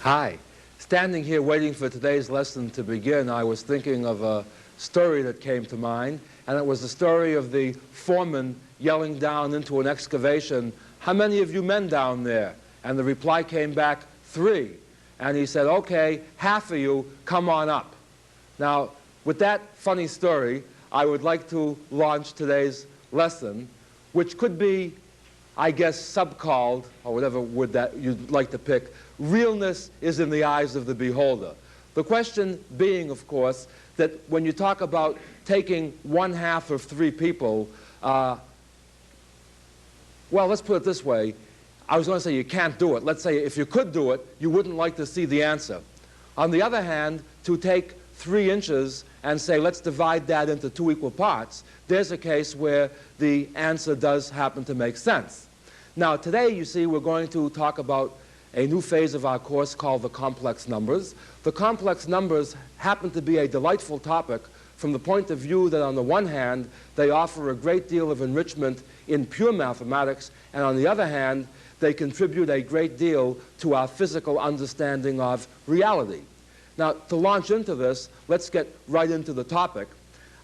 Hi. Standing here waiting for today's lesson to begin, I was thinking of a story that came to mind, and it was the story of the foreman yelling down into an excavation, "How many of you men down there?" And the reply came back, "3." And he said, "Okay, half of you, come on up." Now, with that funny story, I would like to launch today's lesson, which could be, I guess, subcalled, or whatever word that you'd like to pick, "Realness is in the eyes of the beholder." The question being, of course, that when you talk about taking 1/2 of 3 people, well, let's put it this way. I was going to say you can't do it. Let's say if you could do it, you wouldn't like to see the answer. On the other hand, to take 3 inches and say, let's divide that into 2 equal parts, there's a case where the answer does happen to make sense. Now, today, you see, we're going to talk about a new phase of our course called the complex numbers. The complex numbers happen to be a delightful topic from the point of view that, on the one hand, they offer a great deal of enrichment in pure mathematics, and on the other hand, they contribute a great deal to our physical understanding of reality. Now, to launch into this, let's get right into the topic.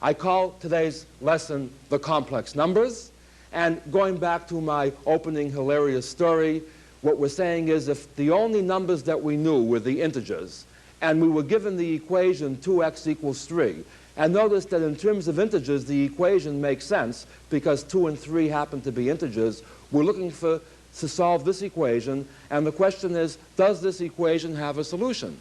I call today's lesson the complex numbers, and going back to my opening hilarious story, what we're saying is if the only numbers that we knew were the integers, and we were given the equation 2x equals 3, and notice that in terms of integers, the equation makes sense because 2 and 3 happen to be integers. We're looking to solve this equation, and the question is, does this equation have a solution?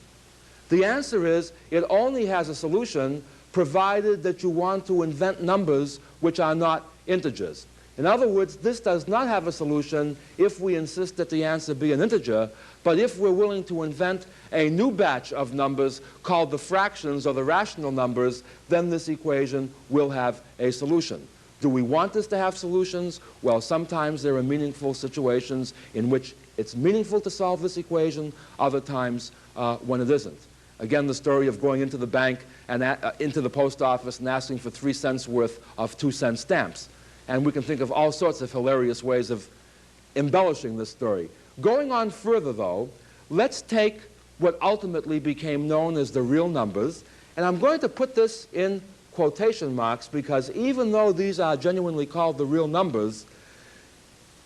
The answer is, it only has a solution provided that you want to invent numbers which are not integers. In other words, this does not have a solution if we insist that the answer be an integer, but if we're willing to invent a new batch of numbers called the fractions or the rational numbers, then this equation will have a solution. Do we want this to have solutions? Well, sometimes there are meaningful situations in which it's meaningful to solve this equation, other times when it isn't. Again, the story of going into the bank and into the post office and asking for 3 cents worth of 2-cent stamps. And we can think of all sorts of hilarious ways of embellishing this story. Going on further, though, let's take what ultimately became known as the real numbers. And I'm going to put this in quotation marks because even though these are genuinely called the real numbers,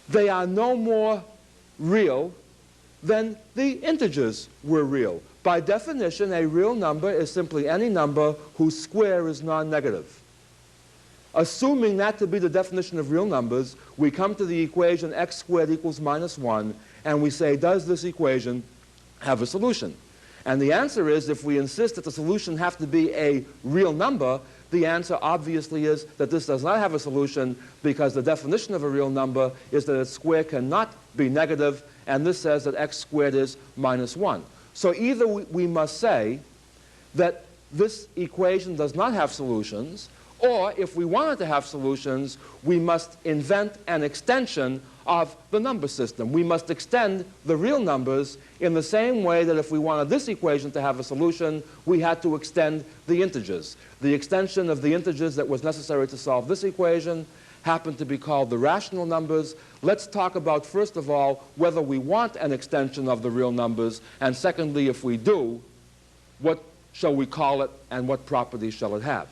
they are no more real than the integers were real. By definition, a real number is simply any number whose square is non-negative. Assuming that to be the definition of real numbers, we come to the equation x squared equals -1, and we say, does this equation have a solution? And the answer is, if we insist that the solution have to be a real number, the answer obviously is that this does not have a solution because the definition of a real number is that its square cannot be negative, and this says that x squared is -1. So either we must say that this equation does not have solutions, or if we wanted to have solutions, we must invent an extension of the number system. We must extend the real numbers in the same way that if we wanted this equation to have a solution, we had to extend the integers. The extension of the integers that was necessary to solve this equation happened to be called the rational numbers. Let's talk about, first of all, whether we want an extension of the real numbers, and secondly, if we do, what shall we call it and what properties shall it have?